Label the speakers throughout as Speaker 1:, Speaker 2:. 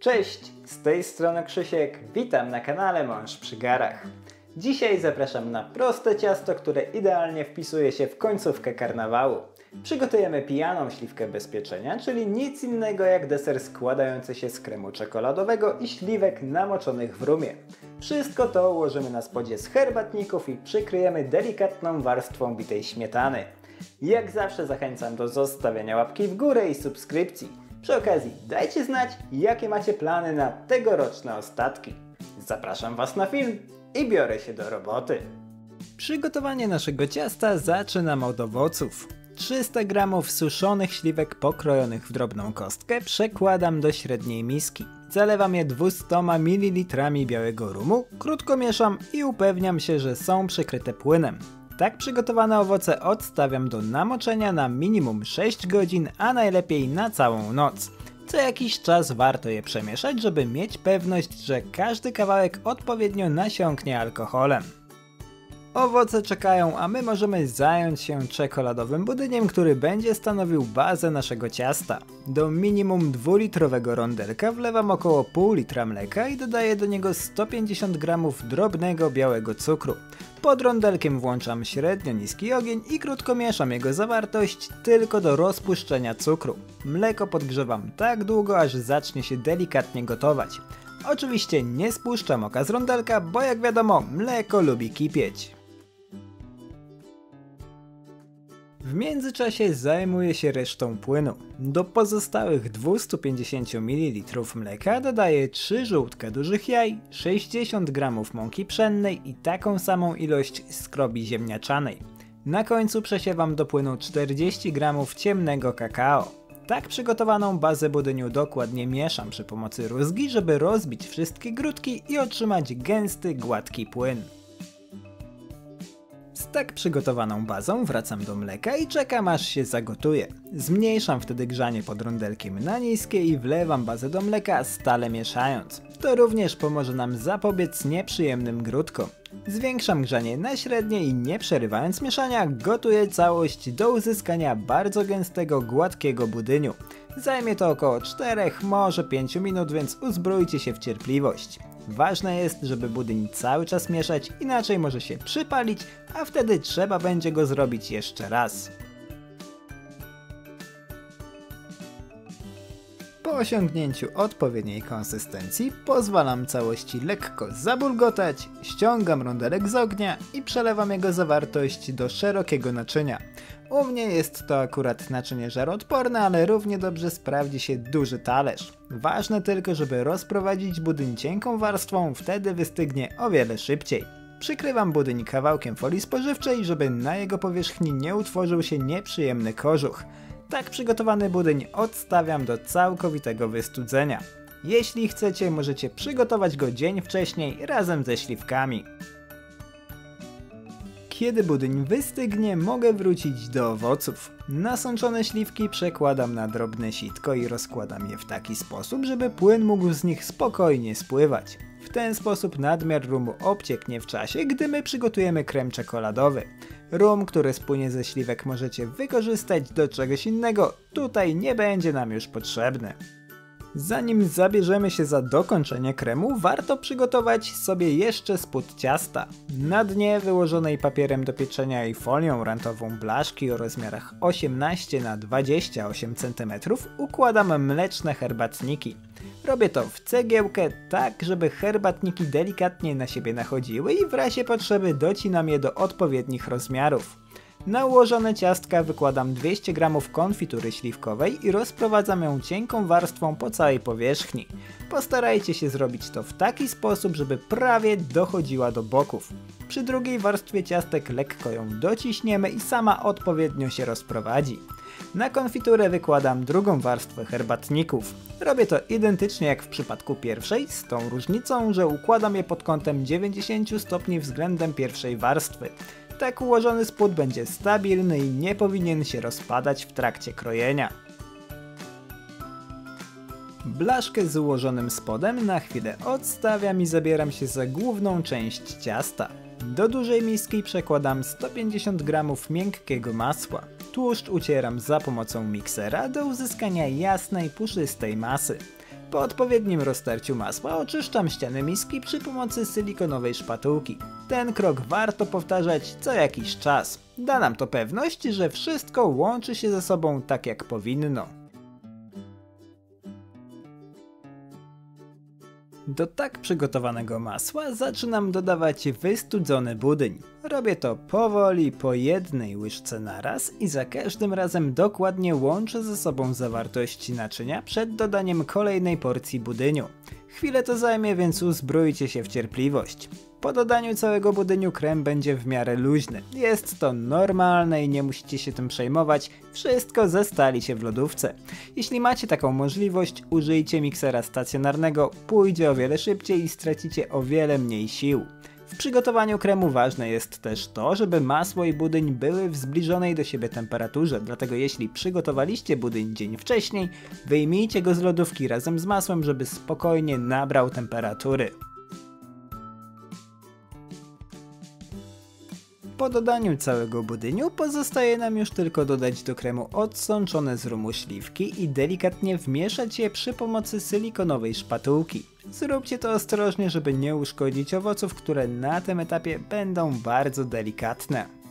Speaker 1: Cześć, z tej strony Krzysiek, witam na kanale Mąż przy garach. Dzisiaj zapraszam na proste ciasto, które idealnie wpisuje się w końcówkę karnawału. Przygotujemy pijaną śliwkę bez pieczenia, czyli nic innego jak deser składający się z kremu czekoladowego i śliwek namoczonych w rumie. Wszystko to ułożymy na spodzie z herbatników i przykryjemy delikatną warstwą bitej śmietany. Jak zawsze zachęcam do zostawiania łapki w górę i subskrypcji. Przy okazji dajcie znać, jakie macie plany na tegoroczne ostatki. Zapraszam Was na film i biorę się do roboty. Przygotowanie naszego ciasta zaczynam od owoców. 300 g suszonych śliwek pokrojonych w drobną kostkę przekładam do średniej miski. Zalewam je 200 ml białego rumu, krótko mieszam i upewniam się, że są przykryte płynem. Tak przygotowane owoce odstawiam do namoczenia na minimum 6 godzin, a najlepiej na całą noc. Co jakiś czas warto je przemieszać, żeby mieć pewność, że każdy kawałek odpowiednio nasiąknie alkoholem. Owoce czekają, a my możemy zająć się czekoladowym budyniem, który będzie stanowił bazę naszego ciasta. Do minimum 2-litrowego rondelka wlewam około pół litra mleka i dodaję do niego 150 g drobnego białego cukru. Pod rondelkiem włączam średnio niski ogień i krótko mieszam jego zawartość tylko do rozpuszczenia cukru. Mleko podgrzewam tak długo, aż zacznie się delikatnie gotować. Oczywiście nie spuszczam oka z rondelka, bo jak wiadomo, mleko lubi kipieć. W międzyczasie zajmuję się resztą płynu. Do pozostałych 250 ml mleka dodaję 3 żółtka dużych jaj, 60 g mąki pszennej i taką samą ilość skrobi ziemniaczanej. Na końcu przesiewam do płynu 40 g ciemnego kakao. Tak przygotowaną bazę budyniu dokładnie mieszam przy pomocy rózgi, żeby rozbić wszystkie grudki i otrzymać gęsty, gładki płyn. Z tak przygotowaną bazą wracam do mleka i czekam, aż się zagotuje. Zmniejszam wtedy grzanie pod rondelkiem na niskie i wlewam bazę do mleka, stale mieszając. To również pomoże nam zapobiec nieprzyjemnym grudkom. Zwiększam grzanie na średnie i nie przerywając mieszania gotuję całość do uzyskania bardzo gęstego, gładkiego budyniu. Zajmie to około 4, może 5 minut, więc uzbrójcie się w cierpliwość. Ważne jest, żeby budyń cały czas mieszać, inaczej może się przypalić, a wtedy trzeba będzie go zrobić jeszcze raz. Po osiągnięciu odpowiedniej konsystencji pozwalam całości lekko zabulgotać, ściągam rondelek z ognia i przelewam jego zawartość do szerokiego naczynia. U mnie jest to akurat naczynie żaroodporne, ale równie dobrze sprawdzi się duży talerz. Ważne tylko, żeby rozprowadzić budyń cienką warstwą, wtedy wystygnie o wiele szybciej. Przykrywam budyń kawałkiem folii spożywczej, żeby na jego powierzchni nie utworzył się nieprzyjemny kożuch. Tak przygotowany budyń odstawiam do całkowitego wystudzenia. Jeśli chcecie, możecie przygotować go dzień wcześniej razem ze śliwkami. Kiedy budyń wystygnie, mogę wrócić do owoców. Nasączone śliwki przekładam na drobne sitko i rozkładam je w taki sposób, żeby płyn mógł z nich spokojnie spływać. W ten sposób nadmiar rumu obcieknie w czasie, gdy my przygotujemy krem czekoladowy. Rum, który spłynie ze śliwek, możecie wykorzystać do czegoś innego, tutaj nie będzie nam już potrzebny. Zanim zabierzemy się za dokończenie kremu, warto przygotować sobie jeszcze spód ciasta. Na dnie wyłożonej papierem do pieczenia i folią rantową blaszki o rozmiarach 18 na 28 cm układam mleczne herbatniki. Robię to w cegiełkę, tak żeby herbatniki delikatnie na siebie nachodziły i w razie potrzeby docinam je do odpowiednich rozmiarów. Na ułożone ciastka wykładam 200 g konfitury śliwkowej i rozprowadzam ją cienką warstwą po całej powierzchni. Postarajcie się zrobić to w taki sposób, żeby prawie dochodziła do boków. Przy drugiej warstwie ciastek lekko ją dociśniemy i sama odpowiednio się rozprowadzi. Na konfiturę wykładam drugą warstwę herbatników. Robię to identycznie jak w przypadku pierwszej, z tą różnicą, że układam je pod kątem 90 stopni względem pierwszej warstwy. Tak ułożony spód będzie stabilny i nie powinien się rozpadać w trakcie krojenia. Blaszkę z ułożonym spodem na chwilę odstawiam i zabieram się za główną część ciasta. Do dużej miski przekładam 150 g miękkiego masła. Tłuszcz ucieram za pomocą miksera do uzyskania jasnej, puszystej masy. Po odpowiednim rozterciu masła oczyszczam ściany miski przy pomocy silikonowej szpatułki. Ten krok warto powtarzać co jakiś czas. Da nam to pewność, że wszystko łączy się ze sobą tak jak powinno. Do tak przygotowanego masła zaczynam dodawać wystudzony budyń. Robię to powoli, po jednej łyżce naraz i za każdym razem dokładnie łączę ze sobą zawartości naczynia przed dodaniem kolejnej porcji budyniu. Chwilę to zajmie, więc uzbrójcie się w cierpliwość. Po dodaniu całego budyniu krem będzie w miarę luźny. Jest to normalne i nie musicie się tym przejmować, wszystko zestali się w lodówce. Jeśli macie taką możliwość, użyjcie miksera stacjonarnego, pójdzie o wiele szybciej i stracicie o wiele mniej sił. W przygotowaniu kremu ważne jest też to, żeby masło i budyń były w zbliżonej do siebie temperaturze, dlatego jeśli przygotowaliście budyń dzień wcześniej, wyjmijcie go z lodówki razem z masłem, żeby spokojnie nabrał temperatury. Po dodaniu całego budyniu pozostaje nam już tylko dodać do kremu odsączone z rumu śliwki i delikatnie wmieszać je przy pomocy silikonowej szpatułki. Zróbcie to ostrożnie, żeby nie uszkodzić owoców, które na tym etapie będą bardzo delikatne.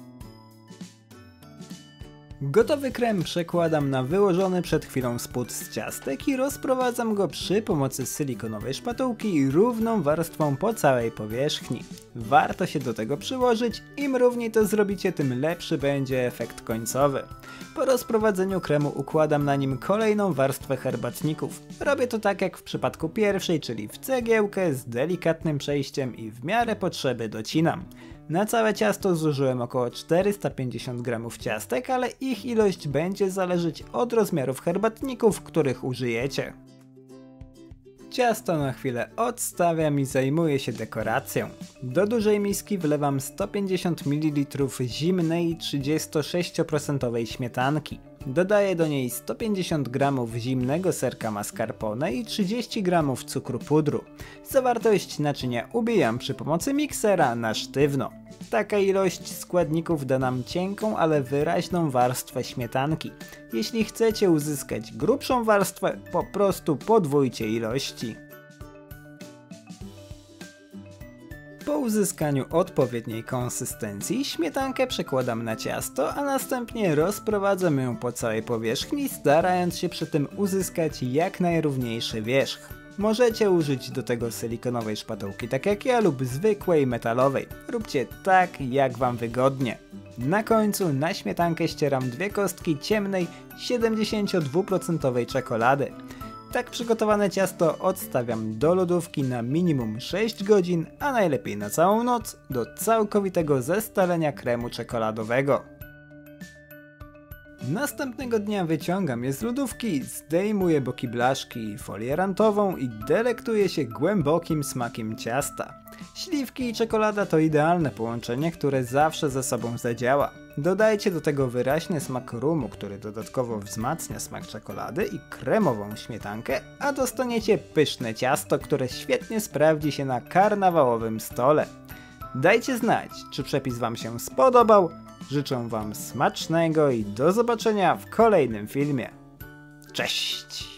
Speaker 1: Gotowy krem przekładam na wyłożony przed chwilą spód z ciastek i rozprowadzam go przy pomocy silikonowej szpatułki równą warstwą po całej powierzchni. Warto się do tego przyłożyć, im równiej to zrobicie, tym lepszy będzie efekt końcowy. Po rozprowadzeniu kremu układam na nim kolejną warstwę herbatników. Robię to tak jak w przypadku pierwszej, czyli w cegiełkę z delikatnym przejściem i w miarę potrzeby docinam. Na całe ciasto zużyłem około 450 g ciastek, ale ich ilość będzie zależeć od rozmiarów herbatników, których użyjecie. Ciasto na chwilę odstawiam i zajmuję się dekoracją. Do dużej miski wlewam 150 ml zimnej 36% śmietanki. Dodaję do niej 150 g zimnego serka mascarpone i 30 g cukru pudru. Zawartość naczynia ubijam przy pomocy miksera na sztywno. Taka ilość składników da nam cienką, ale wyraźną warstwę śmietanki. Jeśli chcecie uzyskać grubszą warstwę, po prostu podwójcie ilości. Po uzyskaniu odpowiedniej konsystencji śmietankę przekładam na ciasto, a następnie rozprowadzam ją po całej powierzchni, starając się przy tym uzyskać jak najrówniejszy wierzch. Możecie użyć do tego silikonowej szpatułki, tak jak ja, lub zwykłej metalowej. Róbcie tak, jak wam wygodnie. Na końcu na śmietankę ścieram 2 kostki ciemnej 72% czekolady. Tak przygotowane ciasto odstawiam do lodówki na minimum 6 godzin, a najlepiej na całą noc, do całkowitego zestalenia kremu czekoladowego. Następnego dnia wyciągam je z lodówki, zdejmuję boki blaszki i folię rantową i delektuję się głębokim smakiem ciasta. Śliwki i czekolada to idealne połączenie, które zawsze ze sobą zadziała. Dodajcie do tego wyraźny smak rumu, który dodatkowo wzmacnia smak czekolady, i kremową śmietankę, a dostaniecie pyszne ciasto, które świetnie sprawdzi się na karnawałowym stole. Dajcie znać, czy przepis wam się spodobał. Życzę wam smacznego i do zobaczenia w kolejnym filmie. Cześć!